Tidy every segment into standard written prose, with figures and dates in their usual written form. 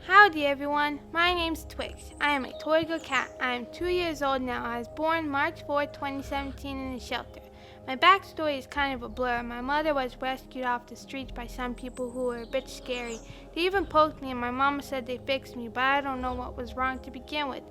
Howdy everyone, my name's Twix. I am a toy girl cat. I am 2 years old now. I was born March 4, 2017 in a shelter. My backstory is kind of a blur. My mother was rescued off the streets by some people who were a bit scary. They even poked me and my mama said they fixed me, but I don't know what was wrong to begin with.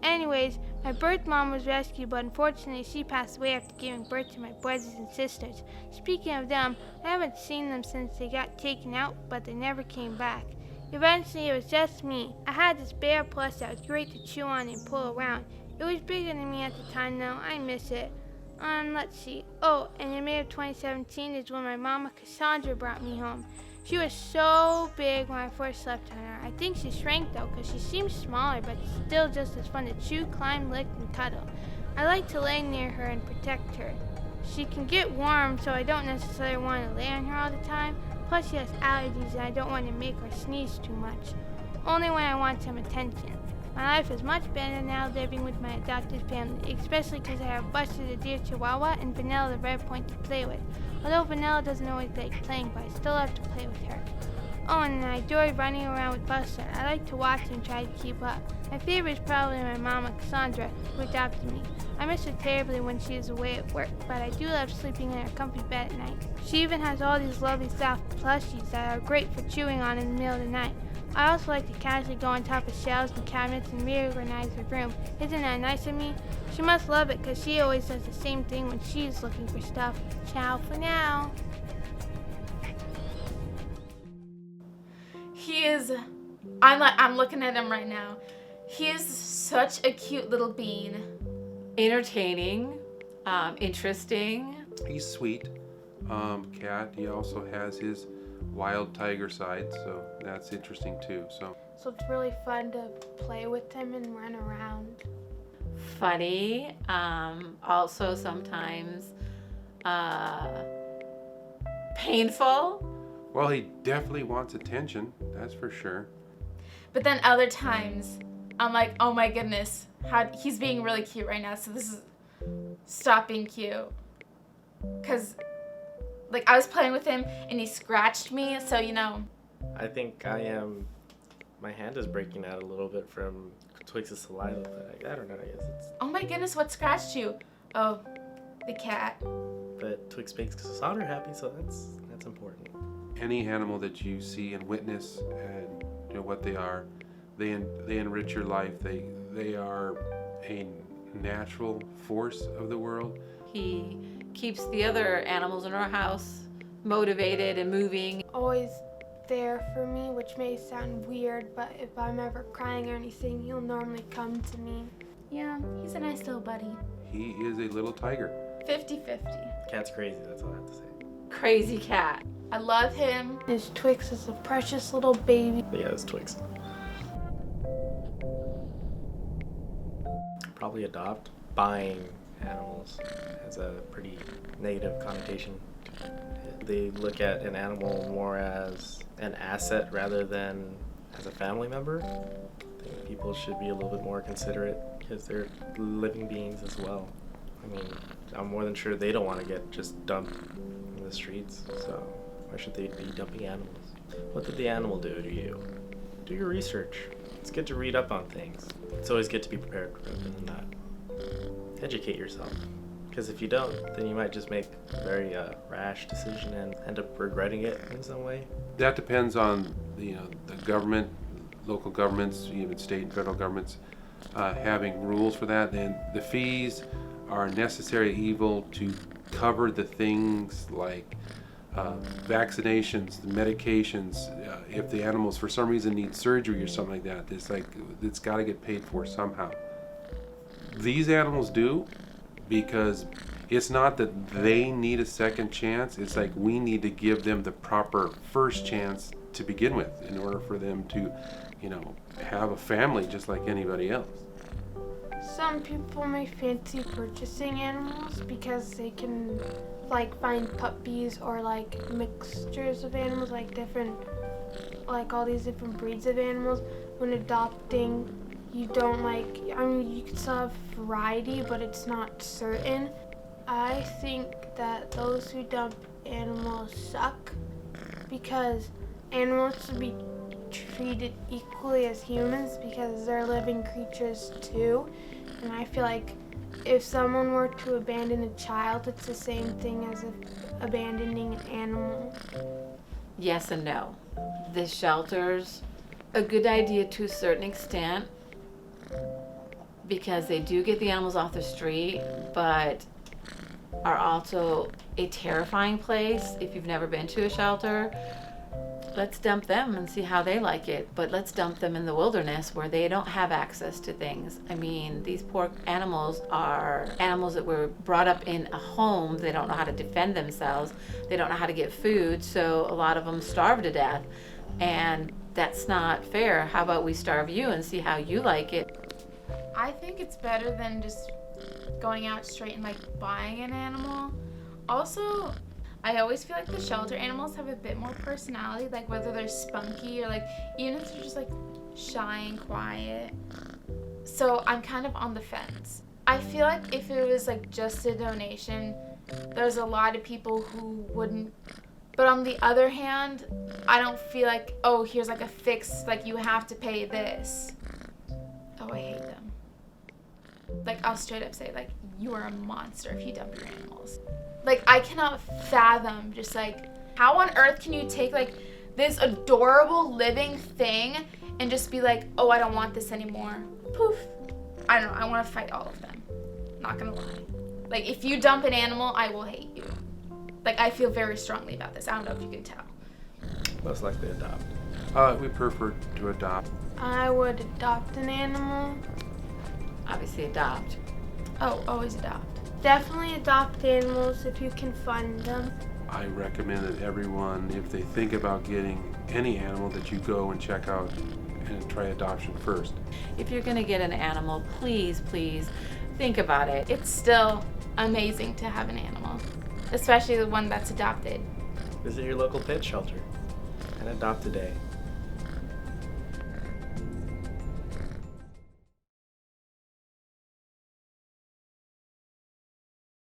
Anyways, my birth mom was rescued, but unfortunately she passed away after giving birth to my brothers and sisters. Speaking of them, I haven't seen them since they got taken out, but they never came back. Eventually, it was just me. I had this bear plush that was great to chew on and pull around. It was bigger than me at the time though. I miss it. Let's see. Oh, and in May of 2017 is when my mama Cassandra brought me home. She was so big when I first slept on her. I think she shrank though, because she seems smaller, but still just as fun to chew, climb, lick, and cuddle. I like to lay near her and protect her. She can get warm, so I don't necessarily want to lay on her all the time. Plus she has allergies and I don't want to make her sneeze too much. Only when I want some attention. My life is much better now living with my adopted family, especially because I have Buster the deer chihuahua and Vanilla the red point to play with. Although Vanilla doesn't always like playing, but I still have to play with her. Oh, and I enjoy running around with Buster. I like to watch and try to keep up. My favorite is probably my mama Cassandra, who adopted me. I miss her terribly when she is away at work, but I do love sleeping in her comfy bed at night. She even has all these lovely soft plushies that are great for chewing on in the middle of the night. I also like to casually go on top of shelves and cabinets and reorganize her room. Isn't that nice of me? She must love it because she always does the same thing when she's looking for stuff. Ciao for now. He is, I'm looking at him right now. He is such a cute little bean. Entertaining, interesting. He's sweet. Cat. He also has his wild tiger side, so that's interesting too. So it's really fun to play with him and run around. Funny, also sometimes painful. well, he definitely wants attention. That's for sure. But then other times, I'm like, oh my goodness, he's being really cute right now. So this is, stop being cute. Cause like I was playing with him and he scratched me. So, you know. I think my hand is breaking out a little bit from Twix's saliva, but I don't know, I guess it's... Oh my goodness, what scratched you? Oh, the cat. But Twix makes Cassandra happy, so that's important. Any animal that you see and witness, and you know what they are, they enrich your life. They are a natural force of the world. He keeps the other animals in our house motivated and moving. Always there for me, which may sound weird, but if I'm ever crying or anything, he'll normally come to me. Yeah, he's a nice little buddy. He is a little tiger. 50-50. Cat's crazy, that's all I have to say. Crazy cat. I love him. This Twix is a precious little baby. But yeah, it's Twix. Probably adopt. Buying animals has a pretty negative connotation. They look at an animal more as an asset rather than as a family member. I think people should be a little bit more considerate because they're living beings as well. I mean, I'm more than sure they don't want to get just dumped in the streets, so why should they be dumping animals? What did the animal do to you? Do your research. It's good to read up on things. It's always good to be prepared rather than not. Educate yourself. Because if you don't, then you might just make a very rash decision and end up regretting it in some way. That depends on the government, local governments, even state and federal governments having rules for that. Then the fees are a necessary evil to cover the things like vaccinations, the medications. If the animals for some reason need surgery or something like that, it's got to get paid for somehow. These animals do, because it's not that they need a second chance. It's like we need to give them the proper first chance to begin with in order for them to, have a family just like anybody else. Some people may fancy purchasing animals because they can find puppies or mixtures of animals, all these different breeds of animals. When adopting, you don't you can still have variety, but it's not certain. I think that those who dump animals suck because animals should be treated equally as humans because they're living creatures too. And I feel like if someone were to abandon a child, it's the same thing as if abandoning an animal. Yes and no. The shelter's a good idea to a certain extent because they do get the animals off the street, but are also a terrifying place if you've never been to a shelter. Let's dump them and see how they like it, but let's dump them in the wilderness where they don't have access to things. I mean, these poor animals are animals that were brought up in a home. They don't know how to defend themselves. They don't know how to get food, so a lot of them starve to death. And that's not fair. How about we starve you and see how you like it? I think it's better than just going out straight and like buying an animal. Also, I always feel like the shelter animals have a bit more personality, like whether they're spunky or like even if they're just like shy and quiet. So I'm kind of on the fence. I feel like if it was like just a donation, there's a lot of people who wouldn't. But on the other hand, I don't feel like, oh, here's like a fix, like you have to pay this. Oh, I hate them. Like, I'll straight up say, like, you are a monster if you dump your animals. Like, I cannot fathom just, like, how on earth can you take, like, this adorable living thing and just be like, oh, I don't want this anymore. Poof. I don't know. I want to fight all of them. Not gonna lie. Like, if you dump an animal, I will hate you. Like, I feel very strongly about this. I don't know if you can tell. Most likely adopt. We prefer to adopt. I would adopt an animal. Obviously adopt. Oh, always adopt. Definitely adopt animals if you can fund them. I recommend that everyone, if they think about getting any animal, that you go and check out and try adoption first. If you're gonna get an animal, please, please think about it. It's still amazing to have an animal, especially the one that's adopted. Visit your local pet shelter and adopt today.